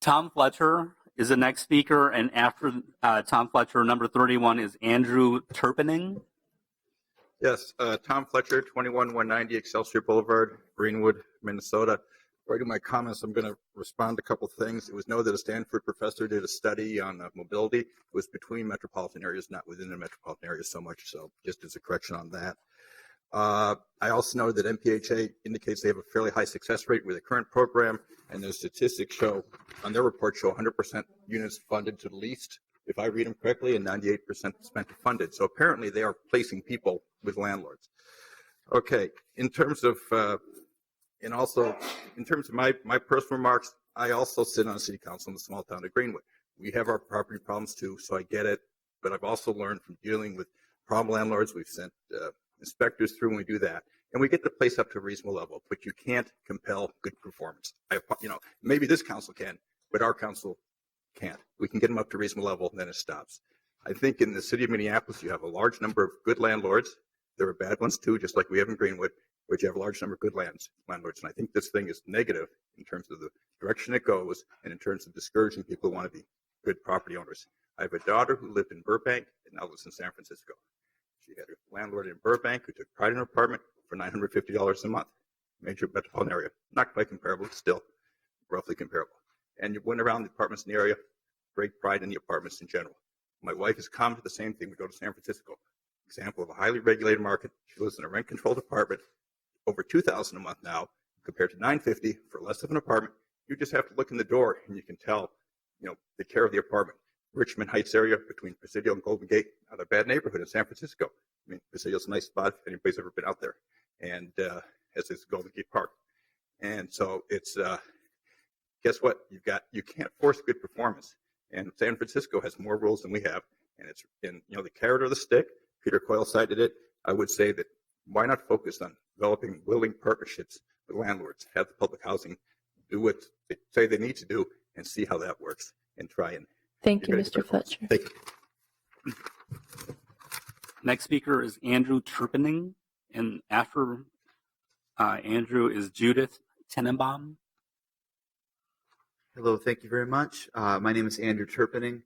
Tom Fletcher is the next speaker, and after Tom Fletcher, number 31 is Andrew Terpening. Yes, Tom Fletcher, 21190 Excelsior Boulevard, Greenwood, Minnesota. Before I do my comments, I'm going to respond to a couple things. It was known that a Stanford professor did a study on mobility. It was between metropolitan areas, not within the metropolitan areas so much, so just as a correction on that. I also know that MPHA indicates they have a fairly high success rate with the current program, and their statistics show, on their report, show 100% units funded to the least, if I read them correctly, and 98% spent to funded. So apparently they are placing people with landlords. Okay, in terms of, and also in terms of my personal remarks, I also sit on a city council in the small town of Greenwood. We have our property problems too, so I get it, but I've also learned from dealing with problem landlords. We've sent inspectors through when we do that, and we get the place up to a reasonable level, but you can't compel good performance. Maybe this council can, but our council can't. We can get them up to a reasonable level, and then it stops. I think in the city of Minneapolis, you have a large number of good landlords. There are bad ones too, just like we have in Greenwood, but you have a large number of good landlords, and I think this thing is negative in terms of the direction it goes and in terms of discouraging people who want to be good property owners. I have a daughter who lived in Burbank and now lives in San Francisco. She had a landlord in Burbank who took pride in her apartment for $950 a month. Major metropolitan area. Not quite comparable, still roughly comparable. And you went around the apartments in the area, great pride in the apartments in general. My wife has commented the same thing. We go to San Francisco. Example of a highly regulated market. She lives in a rent-controlled apartment, over $2,000 a month now, compared to $950 for less of an apartment. You just have to look in the door and you can tell, the care of the apartment. Richmond Heights area between Presidio and Golden Gate, not a bad neighborhood in San Francisco. I mean, Presidio's a nice spot if anybody's ever been out there, and as is Golden Gate Park. And so it's, guess what? You can't force good performance, and San Francisco has more rules than we have, and it's in the carrot or the stick. Peter Coyle cited it. I would say that why not focus on developing willing partnerships with landlords, have the public housing do what they say they need to do, and see how that works, and try and. Thank you, Mr. Fletcher. Thank you. Next speaker is Andrew Terpening, and after Andrew is Judith Tenenbaum. Hello, thank you very much. My name is Andrew Terpening.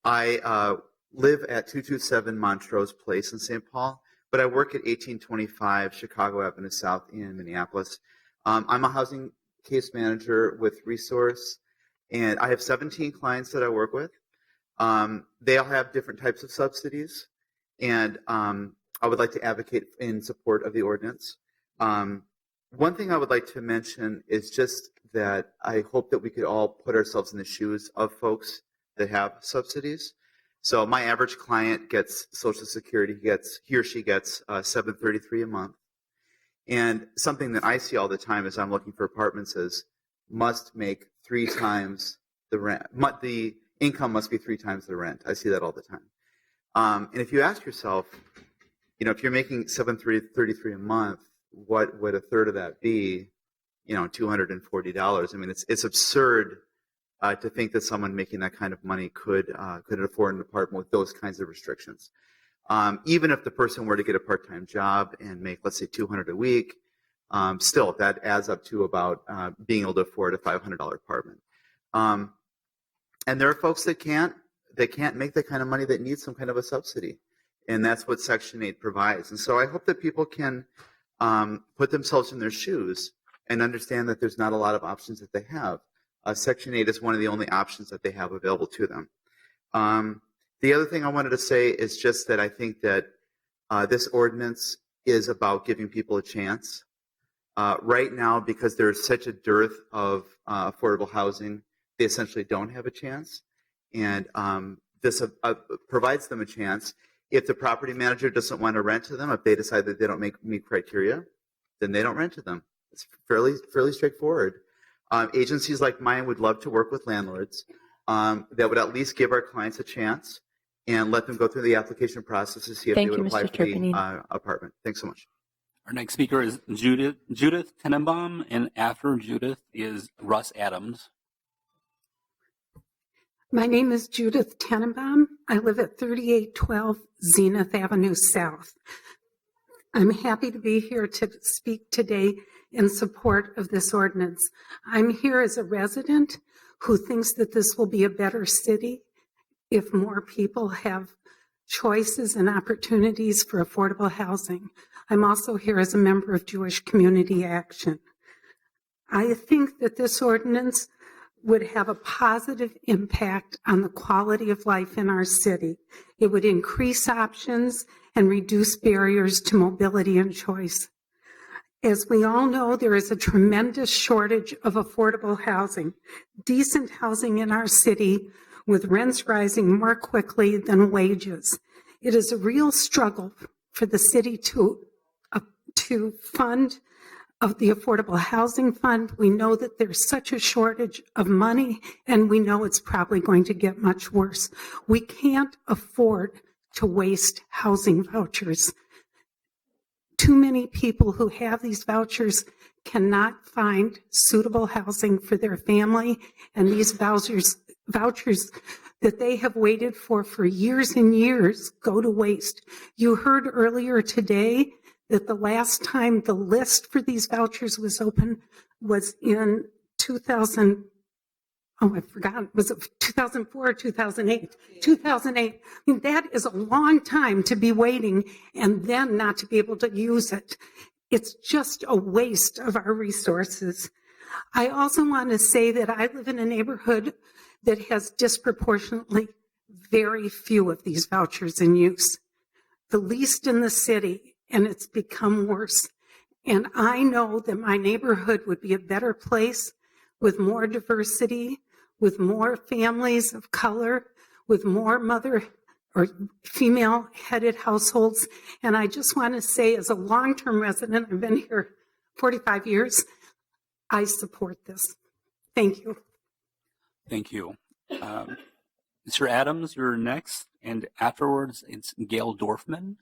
I live at 227 Montrose Place in St. Paul, but I work at 1825 Chicago Avenue South in Minneapolis. I'm a housing case manager with Resource, and I have 17 clients that I work with. They all have different types of subsidies, and I would like to advocate in support of the ordinance. One thing I would like to mention is just that I hope that we could all put ourselves in the shoes of folks that have subsidies. So my average client gets Social Security, he or she gets $733 a month. And something that I see all the time as I'm looking for apartments is must make 3 times the rent. The income must be 3 times the rent. I see that all the time. And if you ask yourself, if you're making $733 a month, what would a third of that be? $240. I mean, it's absurd to think that someone making that kind of money could afford an apartment with those kinds of restrictions. Even if the person were to get a part-time job and make, let's say, $200 a week, still that adds up to about being able to afford a $500 apartment. And there are folks that can't make the kind of money that need some kind of a subsidy, and that's what Section 8 provides. And so I hope that people can put themselves in their shoes and understand that there's not a lot of options that they have. Section 8 is one of the only options that they have available to them. The other thing I wanted to say is just that I think that this ordinance is about giving people a chance. Right now, because there's such a dearth of affordable housing, they essentially don't have a chance. And this provides them a chance. If the property manager doesn't want to rent to them, if they decide that they don't meet criteria, then they don't rent to them. It's fairly straightforward. Agencies like mine would love to work with landlords that would at least give our clients a chance and let them go through the application process to see if they would apply for the apartment. Thanks so much. Our next speaker is Judith Tenenbaum, and after Judith is Russ Adams. My name is Judith Tenenbaum. I live at 3812 Zenith Avenue South. I'm happy to be here to speak today in support of this ordinance. I'm here as a resident who thinks that this will be a better city if more people have choices and opportunities for affordable housing. I'm also here as a member of Jewish Community Action. I think that this ordinance would have a positive impact on the quality of life in our city. It would increase options and reduce barriers to mobility and choice. As we all know, there is a tremendous shortage of affordable housing, decent housing in our city, with rents rising more quickly than wages. It is a real struggle for the city to fund of the Affordable Housing Fund. We know that there's such a shortage of money, and we know it's probably going to get much worse. We can't afford to waste housing vouchers. Too many people who have these vouchers cannot find suitable housing for their family, and these vouchers that they have waited for years and years go to waste. You heard earlier today that the last time the list for these vouchers was open was in 2000. Oh, I forgot. Was it 2004 or 2008? 2008. I mean, that is a long time to be waiting and then not to be able to use it. It's just a waste of our resources. I also want to say that I live in a neighborhood that has disproportionately very few of these vouchers in use, the least in the city, and it's become worse. And I know that my neighborhood would be a better place with more diversity, with more families of color, with more mother or female-headed households. And I just want to say, as a long-term resident, I've been here 45 years, I support this. Thank you. Thank you. Mr. Adams, you're next, and afterwards it's Gail Dorfman.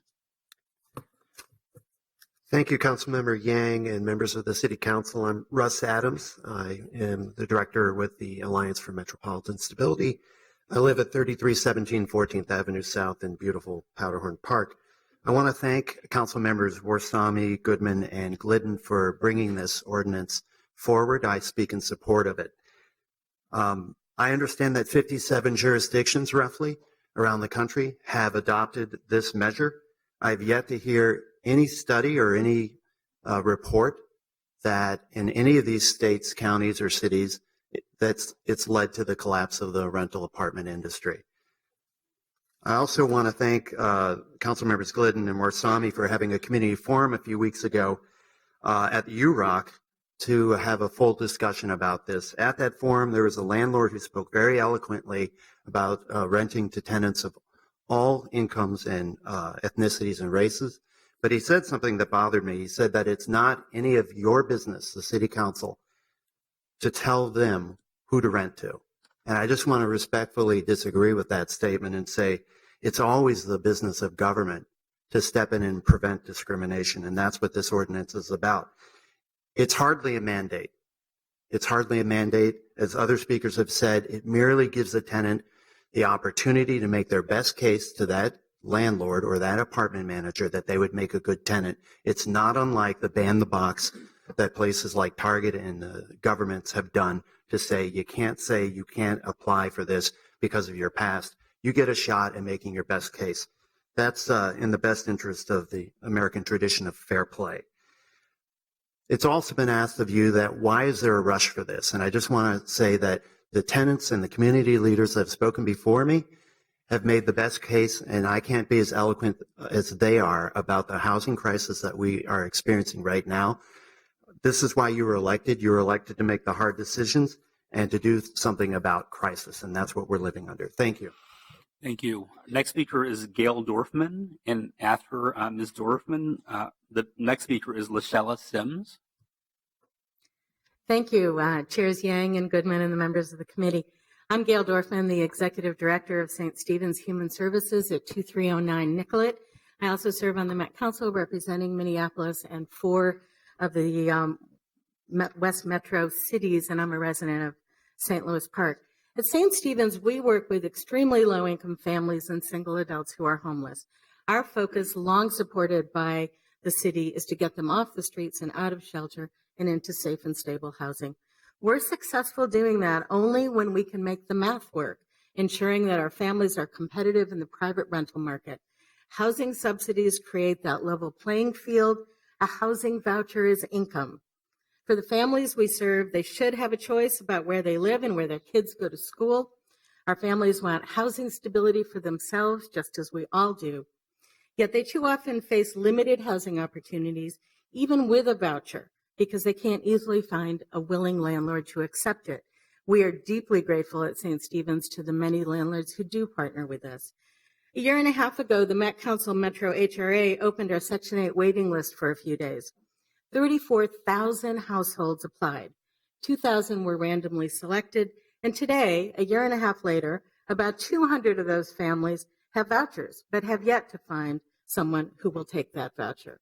Thank you, Councilmember Yang and members of the City Council. I'm Russ Adams. I am the director with the Alliance for Metropolitan Stability. I live at 3317 14th Avenue South in beautiful Powderhorn Park. I want to thank Council members Warsame, Goodman, and Glidden for bringing this ordinance forward. I speak in support of it. I understand that 57 jurisdictions roughly around the country have adopted this measure. I've yet to hear any study or any report that in any of these states, counties, or cities, it's led to the collapse of the rental apartment industry. I also want to thank Council members Glidden and Warsame for having a community forum a few weeks ago at the UROC to have a full discussion about this. At that forum, there was a landlord who spoke very eloquently about renting to tenants of all incomes and ethnicities and races. But he said something that bothered me. He said that it's not any of your business, the City Council, to tell them who to rent to. And I just want to respectfully disagree with that statement and say it's always the business of government to step in and prevent discrimination. And that's what this ordinance is about. It's hardly a mandate. It's hardly a mandate. As other speakers have said, it merely gives the tenant the opportunity to make their best case to that landlord or that apartment manager that they would make a good tenant. It's not unlike the ban the box that places like Target and the governments have done to say you can't apply for this because of your past. You get a shot at making your best case. That's in the best interest of the American tradition of fair play. It's also been asked of you that why is there a rush for this? And I just want to say that the tenants and the community leaders that have spoken before me have made the best case, and I can't be as eloquent as they are about the housing crisis that we are experiencing right now. This is why you were elected. You were elected to make the hard decisions and to do something about crisis, and that's what we're living under. Thank you. Thank you. Next speaker is Gail Dorfman, and after Ms. Dorfman, the next speaker is Lashella Sims. Thank you, Chairs Yang and Goodman and the members of the committee. I'm Gail Dorfman, the Executive Director of St. Stephen's Human Services at 2309 Nicollet. I also serve on the Met Council representing Minneapolis and 4 of the West Metro cities, and I'm a resident of St. Louis Park. At St. Stephen's, we work with extremely low-income families and single adults who are homeless. Our focus, long supported by the city, is to get them off the streets and out of shelter and into safe and stable housing. We're successful doing that only when we can make the math work, ensuring that our families are competitive in the private rental market. Housing subsidies create that level playing field. A housing voucher is income. For the families we serve, they should have a choice about where they live and where their kids go to school. Our families want housing stability for themselves, just as we all do. Yet they too often face limited housing opportunities, even with a voucher, because they can't easily find a willing landlord to accept it. We are deeply grateful at St. Stephen's to the many landlords who do partner with us. A year and a half ago, the Met Council Metro HRA opened our Section 8 waiting list for a few days. 34,000 households applied. 2,000 were randomly selected, and today, a year and a half later, about 200 of those families have vouchers, but have yet to find someone who will take that voucher.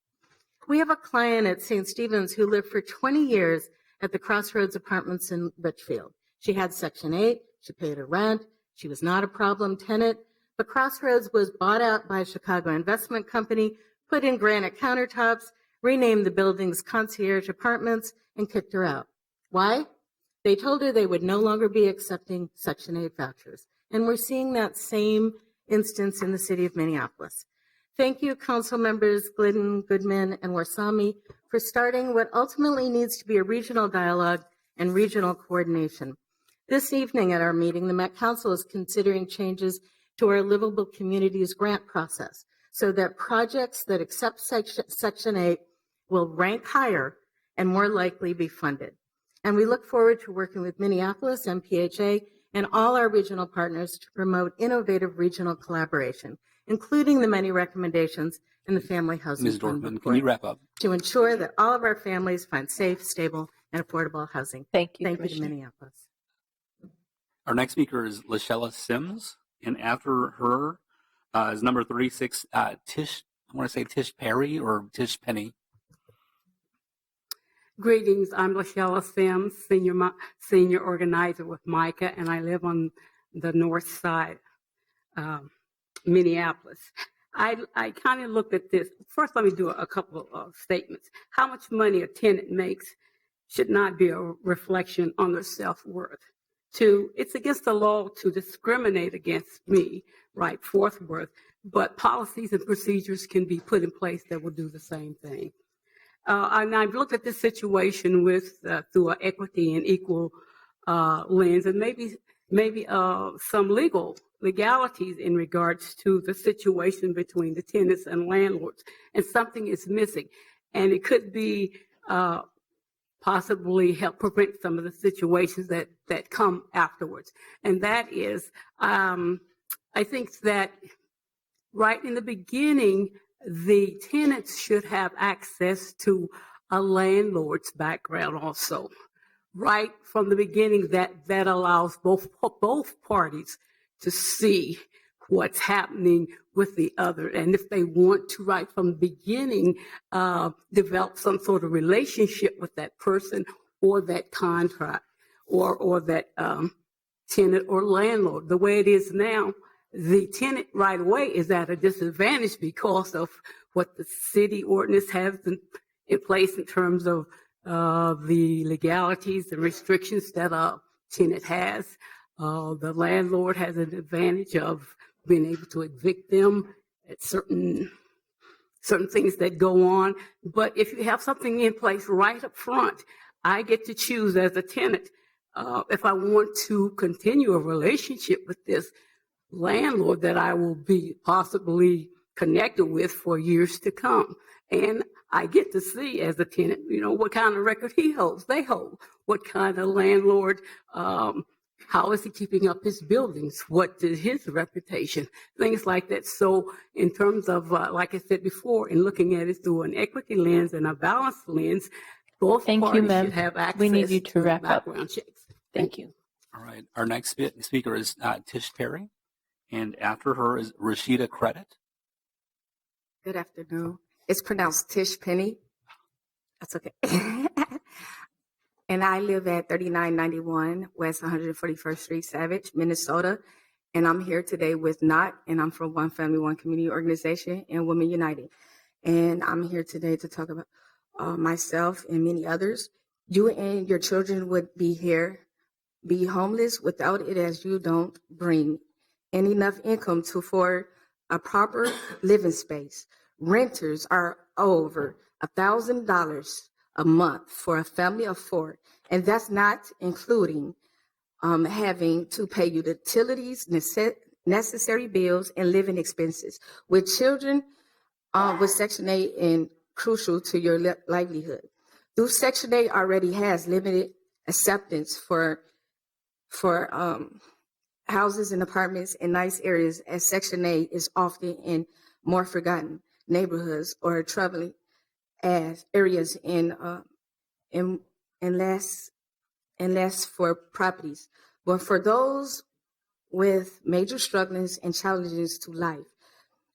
We have a client at St. Stephen's who lived for 20 years at the Crossroads Apartments in Litchfield. She had Section 8, she paid her rent, she was not a problem tenant, but Crossroads was bought out by a Chicago investment company, put in granite countertops, renamed the building's concierge apartments, and kicked her out. Why? They told her they would no longer be accepting Section 8 vouchers. And we're seeing that same instance in the city of Minneapolis. Thank you, council members Glidden, Goodman, and Warsami, for starting what ultimately needs to be a regional dialogue and regional coordination. This evening at our meeting, the Met Council is considering changes to our Livable Communities grant process so that projects that accept Section 8 will rank higher and more likely be funded. And we look forward to working with Minneapolis, MPHA, and all our regional partners to promote innovative regional collaboration, including the many recommendations in the Family Housing Ms. Fund Dorfman, report, can you wrap up? to ensure that all of our families find safe, stable, and affordable housing. Thank you, Thank you to Commissioner. Minneapolis. Our next speaker is Leah Sims, and after her is number 36, Tish, I want to say Tish Perry or Tish Penny. Greetings, I'm Leah Sims, senior organizer with Micah, and I live on the north side, Minneapolis. I kind of looked at this. First, let me do a couple of statements. How much money a tenant makes should not be a reflection on their self-worth. Two, it's against the law to discriminate against me, right, self-worth, but policies and procedures can be put in place that will do the same thing. And I've looked at this situation with through an equity and equal lens, and maybe some legalities in regards to the situation between the tenants and landlords, and something is missing, and it could be possibly help prevent some of the situations that come afterwards. And that is, I think that right in the beginning, the tenants should have access to a landlord's background also. Right from the beginning, that allows both parties to see what's happening with the other. And if they want to, right from the beginning, develop some sort of relationship with that person or that contract or that tenant or landlord. The way it is now, the tenant right away is at a disadvantage because of what the city ordinance has in place in terms of the legalities and restrictions that a tenant has. The landlord has an advantage of being able to evict them at certain things that go on. But if you have something in place right up front, I get to choose as a tenant if I want to continue a relationship with this landlord that I will be possibly connected with for years to come. And I get to see as a tenant, what kind of record he holds, they hold, what kind of landlord, how is he keeping up his buildings, what is his reputation, things like that. So in terms of, like I said before, in looking at it through an equity lens and a balanced lens, both parties should have access We need you to wrap up. background checks. Thank you. All right. Our next speaker is Tish Perry, and after her is Rashida Credit. Good afternoon. It's pronounced Tish Penny. That's okay. And I live at 3991 West 141st Street, Savage, Minnesota. And I'm here today with Not, and I'm from One Family, One Community Organization and Women United. And I'm here today to talk about myself and many others You and your children would be homeless without it, as you don't bring in enough income to afford a proper living space. Renters are over $1,000 a month for a family of 4, and that's not including having to pay utilities, necessary bills, and living expenses. With children with Section 8 and crucial to your livelihood. Though Section 8 already has limited acceptance for houses and apartments in nice areas, as Section 8 is often in more forgotten neighborhoods or troubling as areas in less for properties. But for those with major struggles and challenges to life,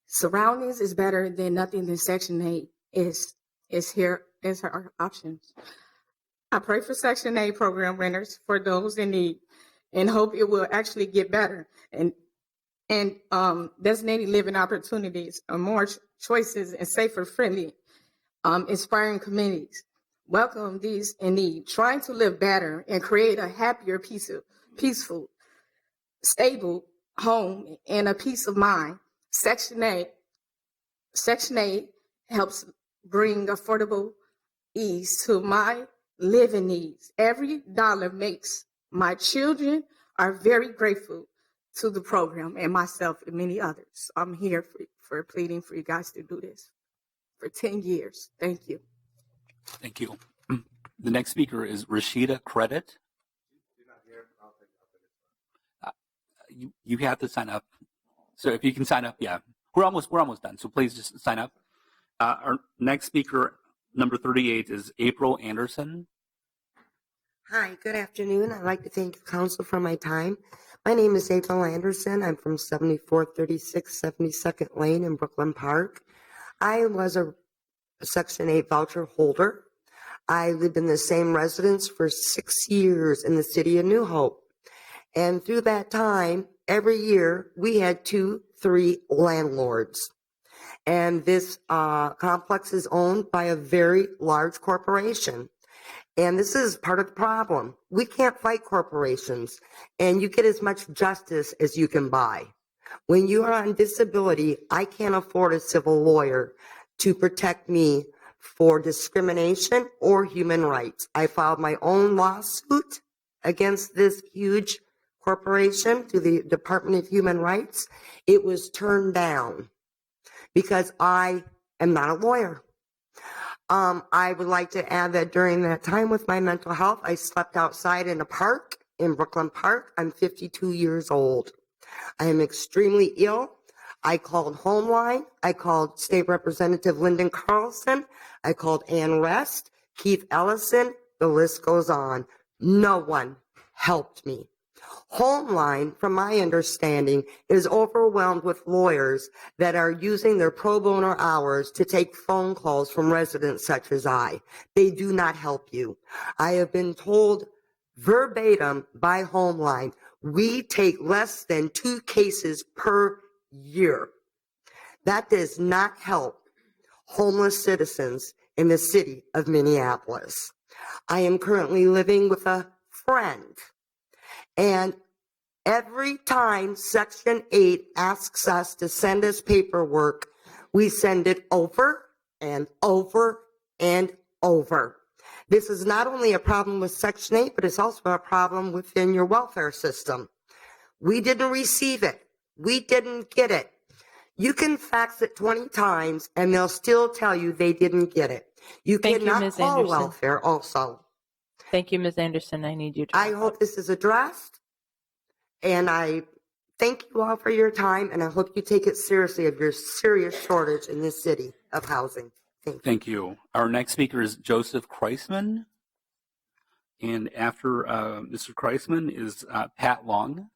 surroundings is better than nothing than Section 8 is here as our options. I pray for Section 8 program renters for those in need and hope it will actually get better and designated living opportunities, more choices, and safer, friendly, inspiring communities. Welcome these in need, trying to live better and create a happier, peaceful, stable home and a peace of mind. Section 8 helps bring affordable ease to my living needs. Every dollar makes. My children are very grateful to the program and myself and many others. I'm here for pleading for you guys to do this for 10 years. Thank you. Thank you. The next speaker is Rashida Credit. You have to sign up. So if you can sign up, yeah. We're almost done. So please just sign up. Our next speaker, number 38, is April Anderson. Hi, good afternoon. I'd like to thank the council for my time. My name is April Anderson. I'm from 7436 72nd Lane in Brooklyn Park. I was a Section 8 voucher holder. I lived in the same residence for 6 years in the city of New Hope. And through that time, every year, we had 2-3 landlords. And this complex is owned by a very large corporation. And this is part of the problem. We can't fight corporations, and you get as much justice as you can buy. When you are on disability, I can't afford a civil lawyer to protect me for discrimination or human rights. I filed my own lawsuit against this huge corporation to the Department of Human Rights. It was turned down because I am not a lawyer. I would like to add that during that time with my mental health, I slept outside in a park in Brooklyn Park. I'm 52 years old. I am extremely ill. I called Homeline. I called State Representative Lyndon Carlson. I called Ann Rest, Keith Ellison. The list goes on. No one helped me. Homeline, from my understanding, is overwhelmed with lawyers that are using their pro bono hours to take phone calls from residents such as I. They do not help you. I have been told verbatim by Homeline, we take less than 2 cases per year. That does not help homeless citizens in the city of Minneapolis. I am currently living with a friend. And every time Section 8 asks us to send us paperwork, we send it over and over and over. This is not only a problem with Section 8, but it's also a problem within your welfare system. We didn't receive it. We didn't get it. You can fax it 20 times and they'll still tell you they didn't get it. You cannot call welfare also. Thank you, Ms. Anderson. I need you to. I hope this is addressed, and I thank you all for your time, and I hope you take it seriously of your serious shortage in this city of housing. Thank you. Our next speaker is Joseph Kreisman, and after Mr. Kreisman is Pat Long.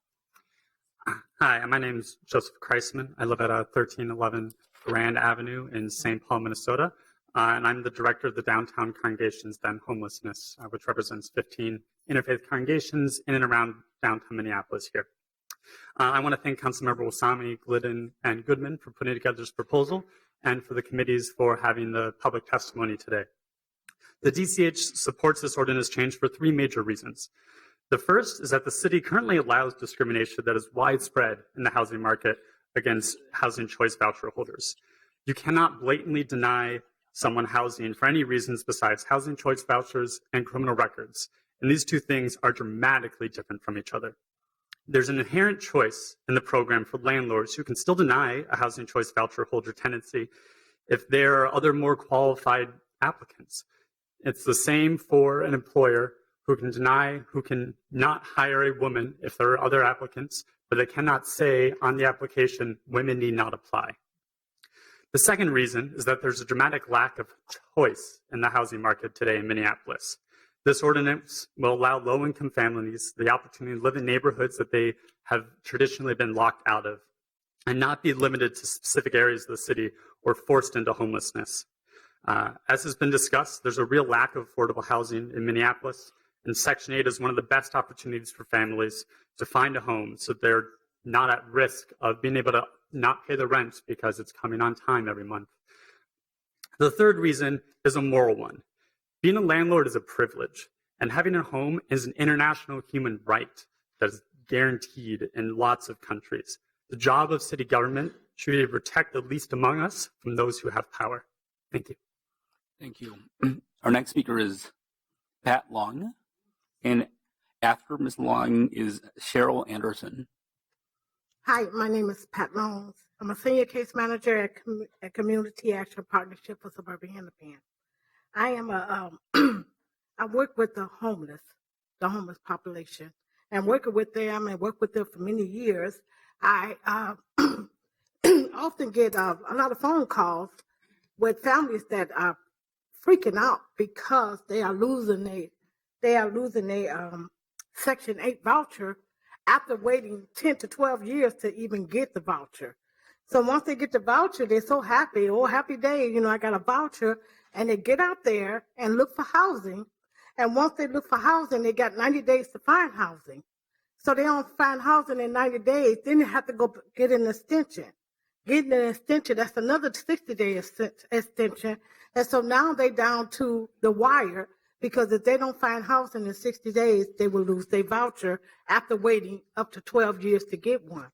Hi, my name is Joseph Kreisman. I live at 1311 Grand Avenue in St. Paul, Minnesota. And I'm the director of the Downtown Congregations to End Homelessness, which represents 15 interfaith congregations in and around downtown Minneapolis here. I want to thank Councilmember Wasami, Glidden, and Goodman for putting together this proposal and for the committees for having the public testimony today. The DCH supports this ordinance change for three major reasons. The first is that the city currently allows discrimination that is widespread in the housing market against housing choice voucher holders. You cannot blatantly deny someone housing for any reasons besides housing choice vouchers and criminal records. And these two things are dramatically different from each other. There's an inherent choice in the program for landlords who can still deny a housing choice voucher holder tenancy if there are other more qualified applicants. It's the same for an employer who can not hire a woman if there are other applicants, but they cannot say on the application, women need not apply. The second reason is that there's a dramatic lack of choice in the housing market today in Minneapolis. This ordinance will allow low-income families the opportunity to live in neighborhoods that they have traditionally been locked out of and not be limited to specific areas of the city or forced into homelessness. As has been discussed, there's a real lack of affordable housing in Minneapolis, and Section 8 is one of the best opportunities for families to find a home so they're not at risk of being able to not pay the rent because it's coming on time every month. The third reason is a moral one. Being a landlord is a privilege, and having a home is an international human right that is guaranteed in lots of countries. The job of city government should be to protect the least among us from those who have power. Thank you. Thank you. Our next speaker is Pat Long, and after Ms. Long is Cheryl Anderson. Hi, my name is Pat Long. I'm a senior case manager at Community Action Partnership for Suburban Hennepin. I am I work with the homeless population, and working with them and work with them for many years. I often get a lot of phone calls with families that are freaking out because they are losing a Section 8 voucher after waiting 10 to 12 years to even get the voucher. So once they get the voucher, they're so happy. Oh, happy day, I got a voucher. And they get out there and look for housing. And once they look for housing, they got 90 days to find housing. So they don't find housing in 90 days. Then they have to go get an extension. Getting an extension, that's another 60-day extension. And so now they down to the wire, because if they don't find housing in 60 days, they will lose their voucher after waiting up to 12 years to get one.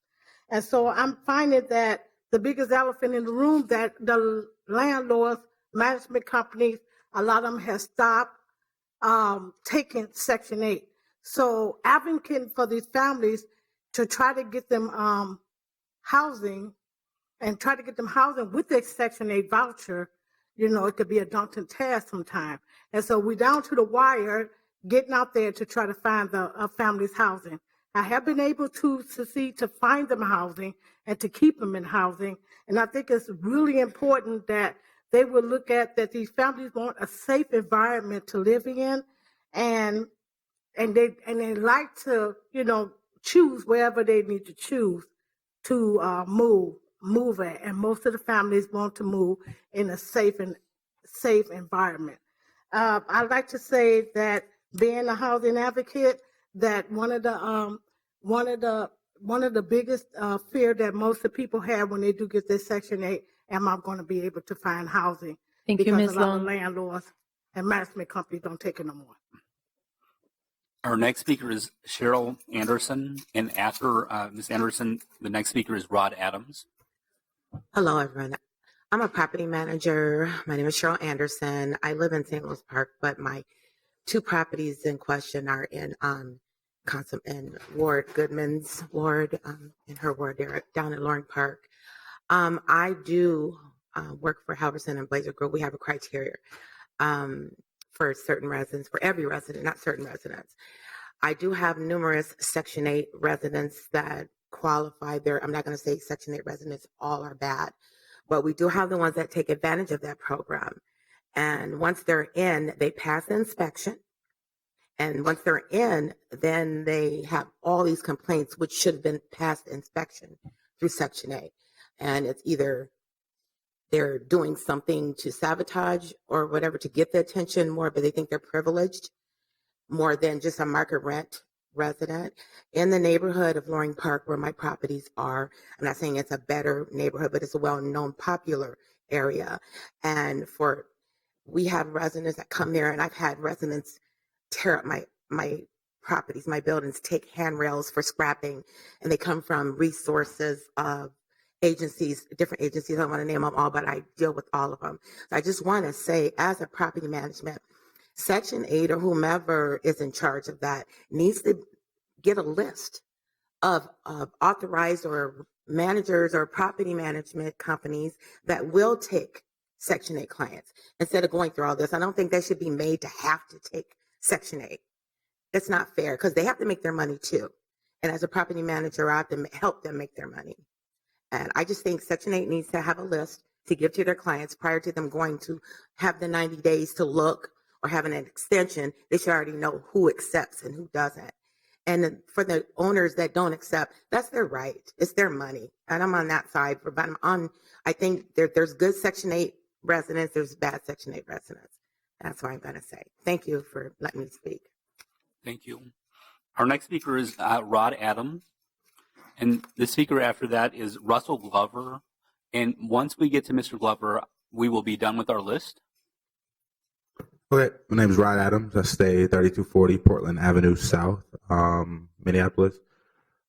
And so I'm finding that the biggest elephant in the room, that the landlords, management companies, a lot of them have stopped taking Section 8. So advocating for these families to try to get them housing and try to get them housing with their Section 8 voucher, it could be a daunting task sometimes. And so we're down to the wire, getting out there to try to find the families housing. I have been able to succeed to find them housing and to keep them in housing. And I think it's really important that they will look at that these families want a safe environment to live in, and they like to, choose wherever they need to choose to move at. And most of the families want to move in a safe environment. I'd like to say that being a housing advocate, that one of the biggest fear that most of the people have when they do get this Section 8, am I going to be able to find housing? Thank you, because Ms. a lot Long. of landlords and management companies don't take it no more. Our next speaker is Cheryl Anderson, and after Ms. Anderson, the next speaker is Rod Adams. Hello, everyone. I'm a property manager. My name is Cheryl Anderson. I live in St. Louis Park, but my two properties in question are in Ward Goodman's ward, in her ward there down in Loring Park. I do work for Halverson and Blazer Grove. We have a criteria for certain residents, for every resident, not certain residents. I do have numerous Section 8 residents that qualify there. I'm not going to say Section 8 residents all are bad, but we do have the ones that take advantage of that program. And once they're in, they pass the inspection. And once they're in, then they have all these complaints, which should have been past inspection through Section 8. And it's either they're doing something to sabotage or whatever to get the attention more, but they think they're privileged more than just a market rent resident. In the neighborhood of Loring Park, where my properties are, I'm not saying it's a better neighborhood, but it's a well-known, popular area. And for we have residents that come there, and I've had residents tear up my properties, my buildings, take handrails for scrapping, and they come from resources of agencies, different agencies. I don't want to name them all, but I deal with all of them. So I just want to say, as a property management, Section 8 or whomever is in charge of that needs to get a list of authorized or managers or property management companies that will take Section 8 clients instead of going through all this. I don't think they should be made to have to take Section 8. It's not fair because they have to make their money too. And as a property manager, I have to help them make their money. And I just think Section 8 needs to have a list to give to their clients prior to them going to have the 90 days to look or having an extension. They should already know who accepts and who doesn't. And for the owners that don't accept, that's their right. It's their money. And I'm on that side. But I think there's good Section 8 residents. There's bad Section 8 residents. That's what I'm going to say. Thank you for letting me speak. Thank you. Our next speaker is Rod Adams. And the speaker after that is Russell Glover. And once we get to Mr. Glover, we will be done with our list. Okay, my name is Rod Adams. I stay 3240 Portland Avenue South, Minneapolis.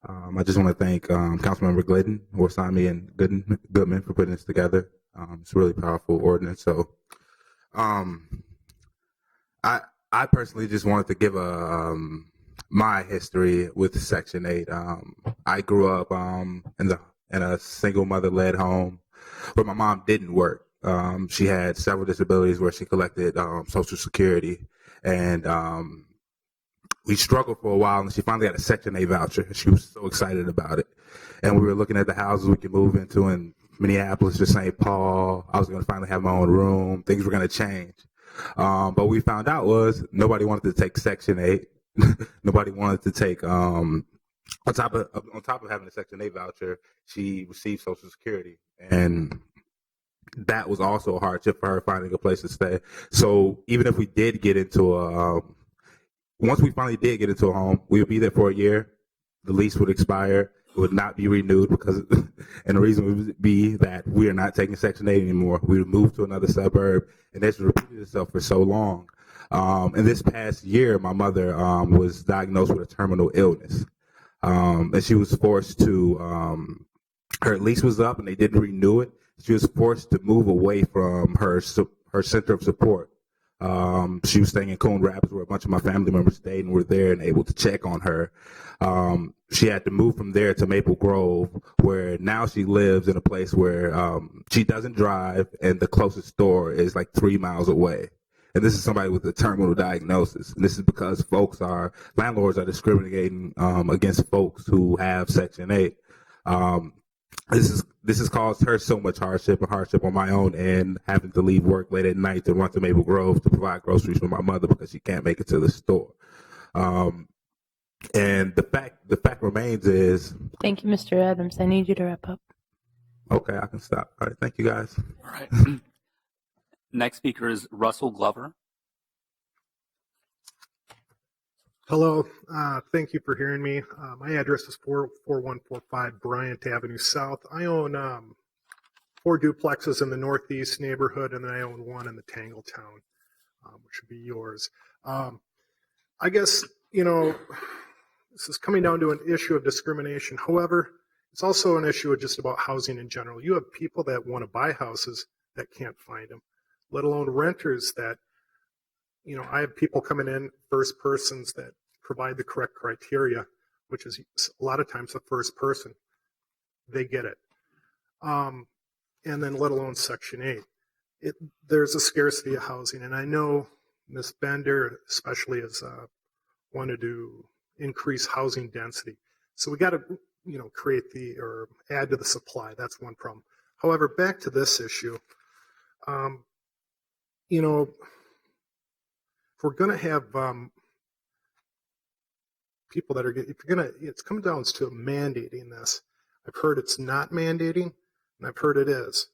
I just want to thank Councilmember Glidden, Warsami, and Goodman for putting this together. It's a really powerful ordinance. So I personally just wanted to give my history with Section 8. I grew up in a single mother-led home where my mom didn't work. She had several disabilities where she collected Social Security, and we struggled for a while, and she finally got a Section 8 voucher. She was so excited about it, and we were looking at the houses we could move into in Minneapolis or St. Paul. I was going to finally have my own room. Things were going to change, but what we found out was nobody wanted to take Section 8. Nobody wanted to take on top of having a Section 8 voucher, she received Social Security, and that was also a hardship for her finding a place to stay. So even if we did get into once we finally did get into a home, we would be there for a year. The lease would expire. It would not be renewed and the reason would be that we are not taking Section 8 anymore. We would move to another suburb, and this repeated itself for so long. And this past year, my mother was diagnosed with a terminal illness, and she was forced to. Her lease was up, and they didn't renew it. She was forced to move away from her center of support. She was staying in Coon Rapids, where a bunch of my family members stayed and were there and able to check on her. She had to move from there to Maple Grove, where now she lives in a place where she doesn't drive, and the closest store is like 3 miles away. And this is somebody with a terminal diagnosis. And this is because landlords are discriminating against folks who have Section 8. This has caused her so much hardship on my own end, having to leave work late at night to run to Maple Grove to provide groceries for my mother because she can't make it to the store. And the fact remains is. Thank you, Mr. Adams. I need you to wrap up. Okay, I can stop. All right, thank you guys. All right. Next speaker is Russell Glover. Hello, thank you for hearing me. My address is 4145 Bryant Avenue South. I own 4 duplexes in the northeast neighborhood, and then I own 1 in the Tangletown, which would be yours. I guess, this is coming down to an issue of discrimination. However, it's also an issue of just about housing in general. You have people that want to buy houses that can't find them, let alone renters that, I have people coming in, first persons that provide the correct criteria, which is a lot of times the first person. They get it. And then let alone Section 8. There's a scarcity of housing. And I know Ms. Bender especially has wanted to increase housing density. So we got to, create or add to the supply. That's one problem. However, back to this issue, if we're going to have people that are, it's coming down to mandating this. I've heard it's not mandating, and I've heard it is.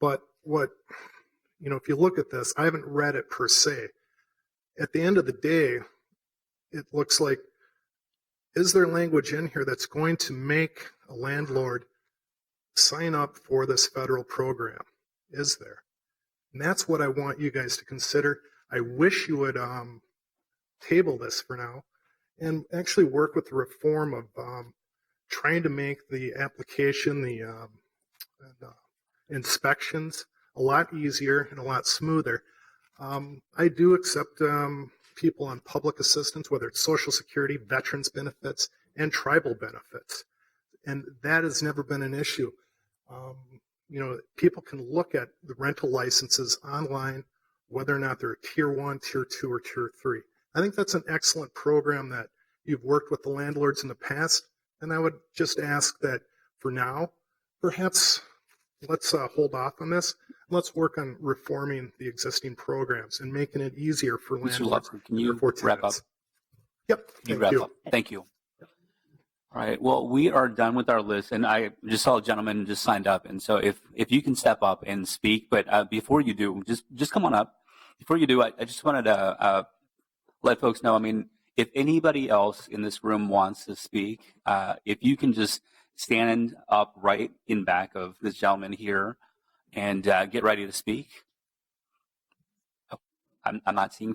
But if you look at this, I haven't read it per se. At the end of the day, it looks like, is there language in here that's going to make a landlord sign up for this federal program? Is there? And that's what I want you guys to consider. I wish you would table this for now and actually work with the reform of trying to make the application, the inspections a lot easier and a lot smoother. I do accept people on public assistance, whether it's Social Security, veterans benefits, and tribal benefits. And that has never been an issue. People can look at the rental licenses online, whether or not they're a tier 1, tier 2, or tier 3. I think that's an excellent program that you've worked with the landlords in the past. And I would just ask that for now, perhaps let's hold off on this. Let's work on reforming the existing programs and making it easier for Mr. landlords. Lufkin, can you wrap up? Yep. Thank you. Thank you. All right. Well, we are done with our list, and I just saw a gentleman just signed up, and so if you can step up and speak, but before you do, just come on up. Before you do, I just wanted to let folks know. I mean, if anybody else in this room wants to speak, if you can just stand up right in back of this gentleman here and get ready to speak. Oh, I'm not seeing